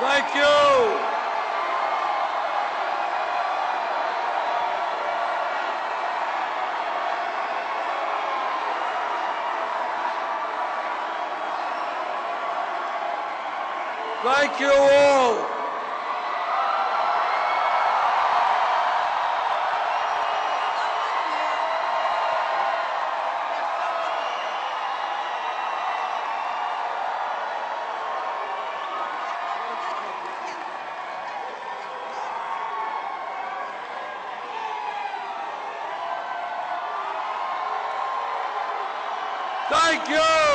Thank you. Thank you all. Thank you.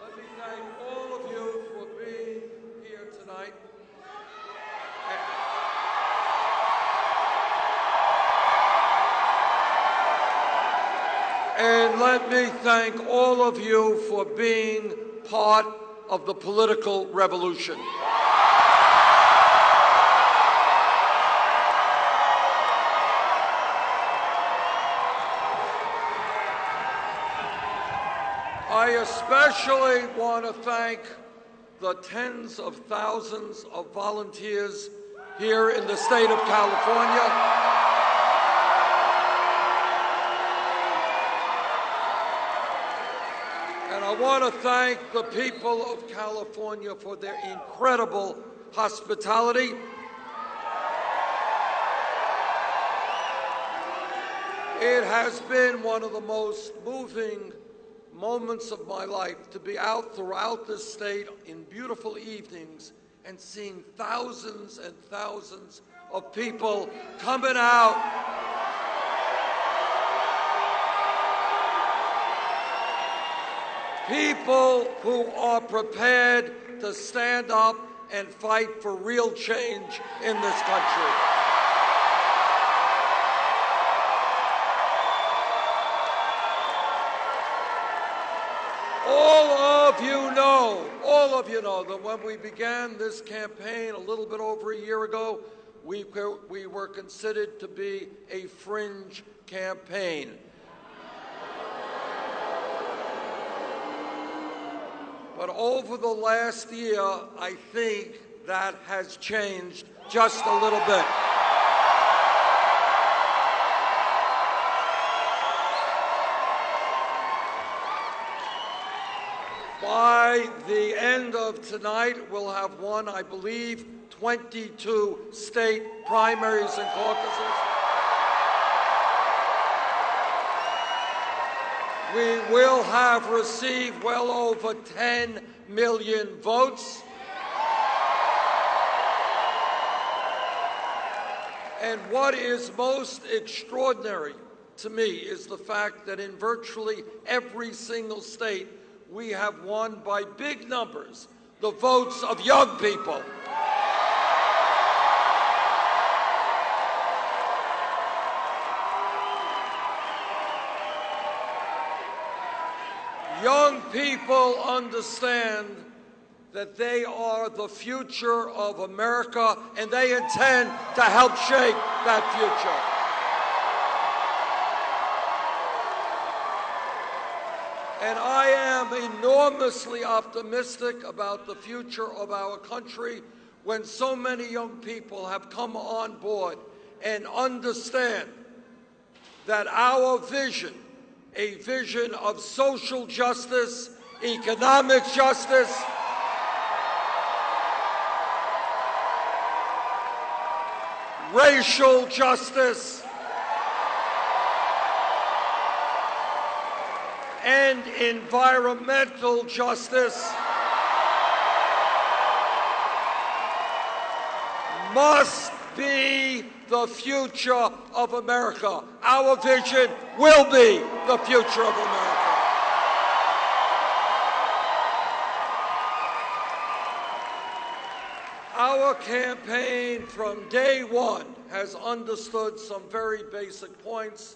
Let me thank all of you for being here tonight. And let me thank all of you for being part of the political revolution. I especially want to thank the tens of thousands of volunteers here in the state of California. I want to thank the people of California for their incredible hospitality. It has been one of the most moving moments of my life to be out throughout this state in beautiful evenings and seeing thousands and thousands of people coming out people who are prepared to stand up and fight for real change in this country. All of you know that when we began this campaign a little bit over a year ago, we were considered to be a fringe campaign. But over the last year, I think that has changed just a little bit. By the end of tonight, we'll have won, I believe, 22 state primaries and caucuses. We will have received well over 10 million votes. And what is most extraordinary to me is the fact that in virtually every single state, we have won by big numbers the votes of young people. Young people understand that they are the future of America, and they intend to help shape that future. And I am enormously optimistic about the future of our country when so many young people have come on board and understand that our vision, a vision of social justice, economic justice, racial justice, and environmental justice must be the future of America. Our vision will be the future of America. Our campaign from day one has understood some very basic points,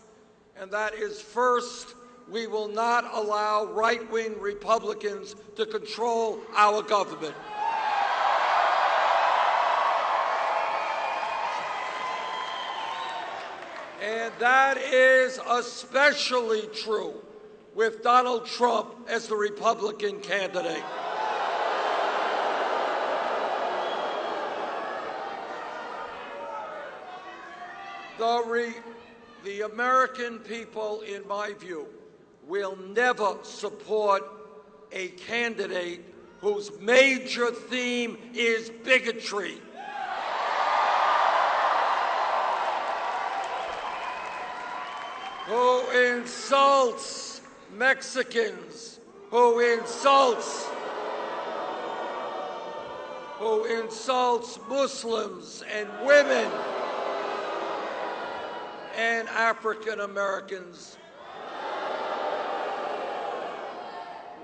and that is, first, we will not allow right-wing Republicans to control our government. And that is especially true with Donald Trump as the Republican candidate. The American people, in my view, will never support a candidate whose major theme is bigotry. Who insults Mexicans, who insults Muslims and women and African Americans.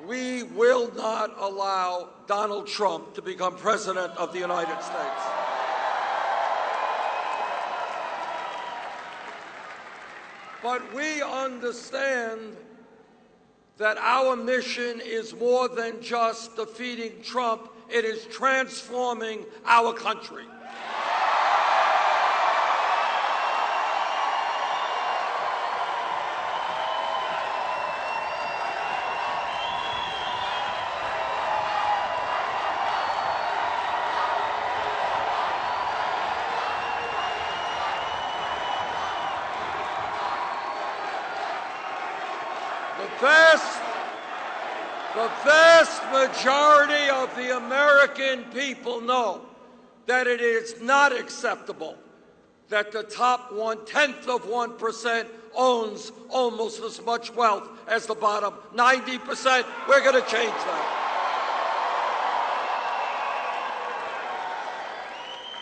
We will not allow Donald Trump to become President of the United States. But we understand that our mission is more than just defeating Trump. It is transforming our country. The vast majority of the American people know that it is not acceptable that the top 0.1% owns almost as much wealth as the bottom 90%. We're going to change that.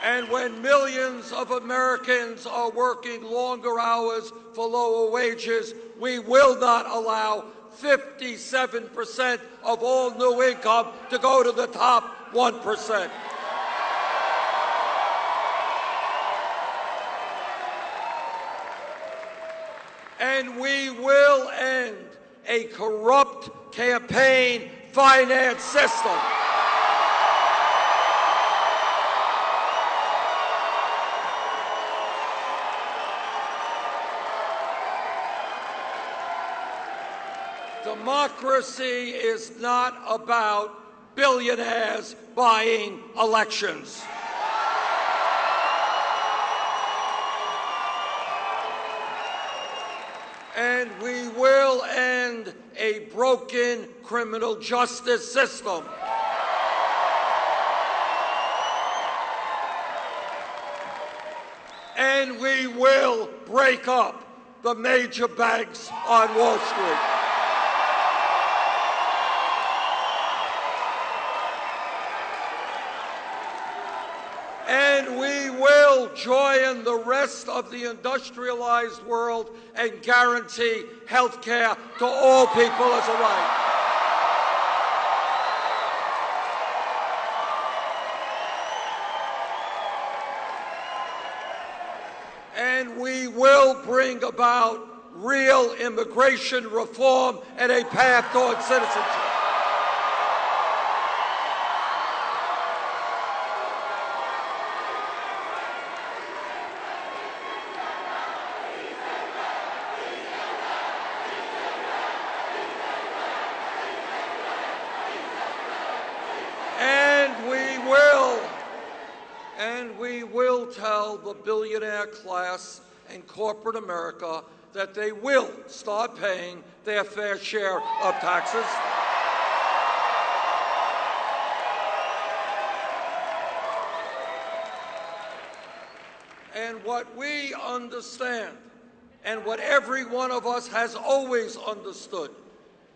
And when millions of Americans are working longer hours for lower wages, we will not allow 57% of all new income to go to the top 1%. And we will end a corrupt campaign finance system. Democracy is not about billionaires buying elections. And we will end a broken criminal justice system. And we will break up the major banks on Wall Street. And we will join the rest of the industrialized world and guarantee health care to all people as a right. And we will bring about real immigration reform and a path toward citizenship. And we will tell the billionaire class and corporate America that they will start paying their fair share of taxes. And what we understand, and what every one of us has always understood,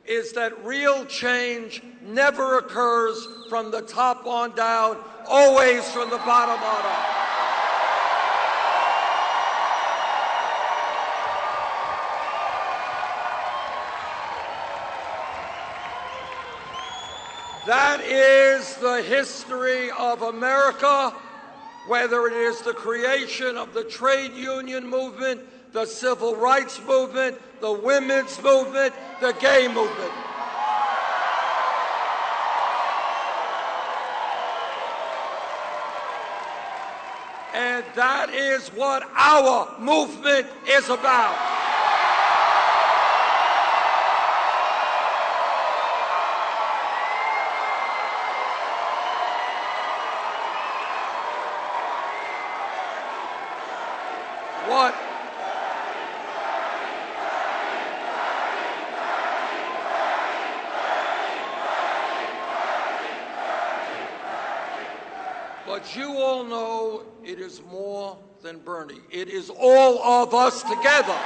is that real change never occurs from the top on down, always from the bottom on up. That is the history of America, whether it is the creation of the trade union movement, the civil rights movement, the women's movement, the gay movement. And that is what our movement is about. But you all know it is more than Bernie. It is all of us together.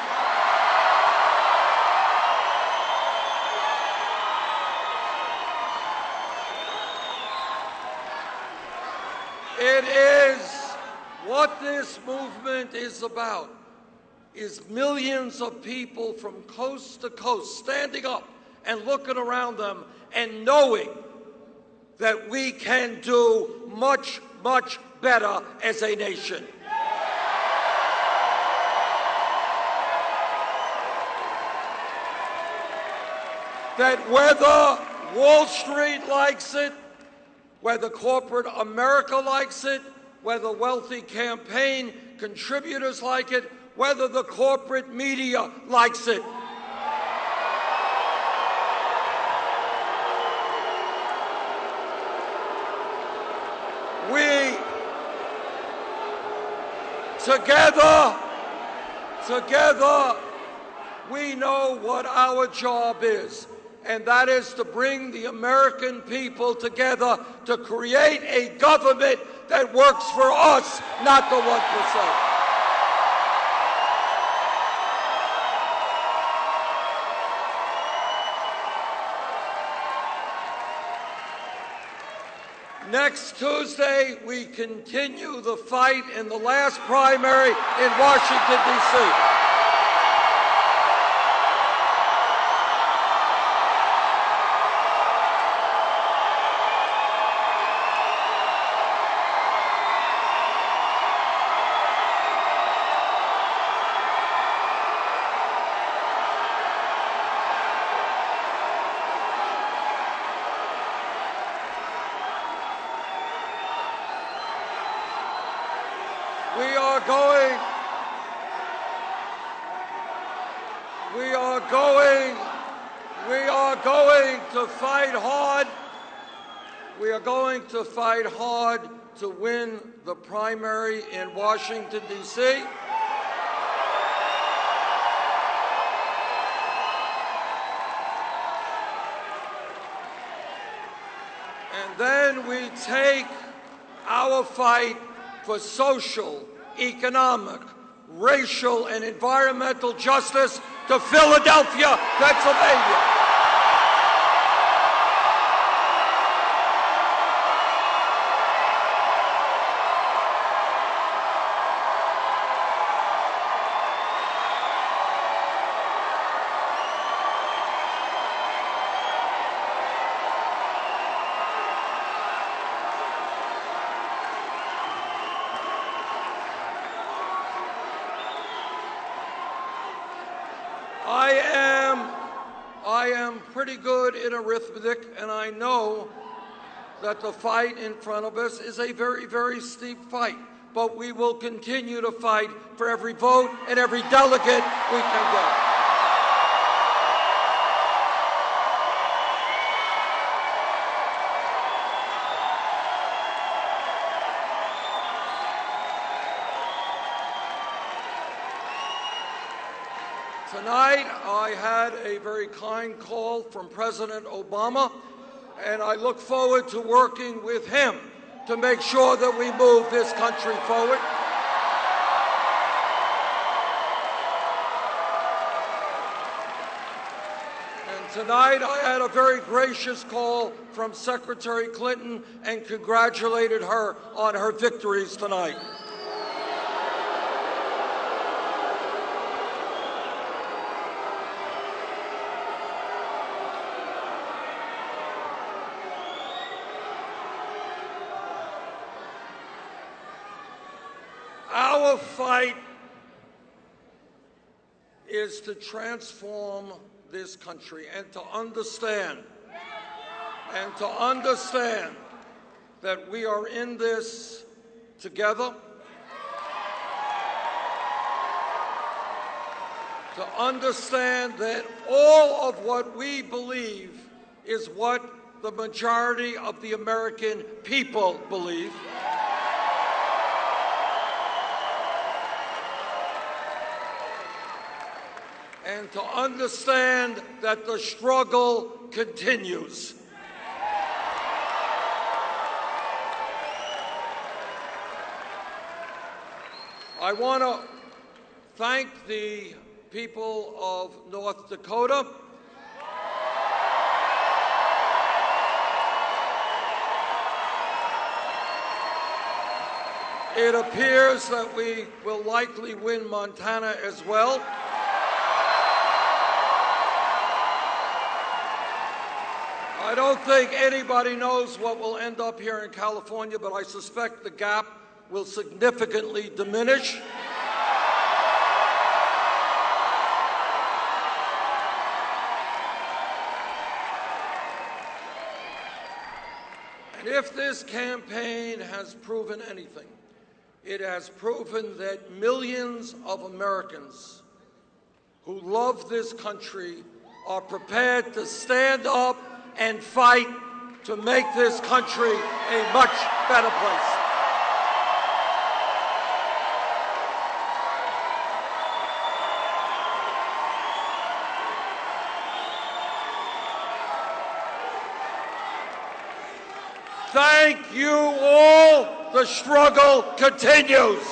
It is what this movement is about, is millions of people from coast to coast standing up and looking around them and knowing that we can do much, much better as a nation. That whether Wall Street likes it, whether corporate America likes it, whether wealthy campaign contributors like it, whether the corporate media likes it, Together, we know what our job is, and that is to bring the American people together to create a government that works for us, not the 1%. Next Tuesday, we continue the fight in the last primary in Washington, D.C. We are going to fight hard to win the primary in Washington, D.C. And then we take our fight for social, economic, racial, and environmental justice to Philadelphia, Pennsylvania. I am pretty good in arithmetic, and I know that the fight in front of us is a very, very steep fight. But we will continue to fight for every vote and every delegate we can get. Tonight, I had a very kind call from President Obama, and I look forward to working with him to make sure that we move this country forward. And tonight, I had a very gracious call from Secretary Clinton and congratulated her on her victories tonight. Our fight is to transform this country and to understand that we are in this together, to understand that all of what we believe is what the majority of the American people believe. And to understand that the struggle continues. I want to thank the people of North Dakota. It appears that we will likely win Montana as well. I don't think anybody knows what will end up here in California, but I suspect the gap will significantly diminish. And if this campaign has proven anything, it has proven that millions of Americans who love this country are prepared to stand up and fight to make this country a much better place. Thank you all. The struggle continues.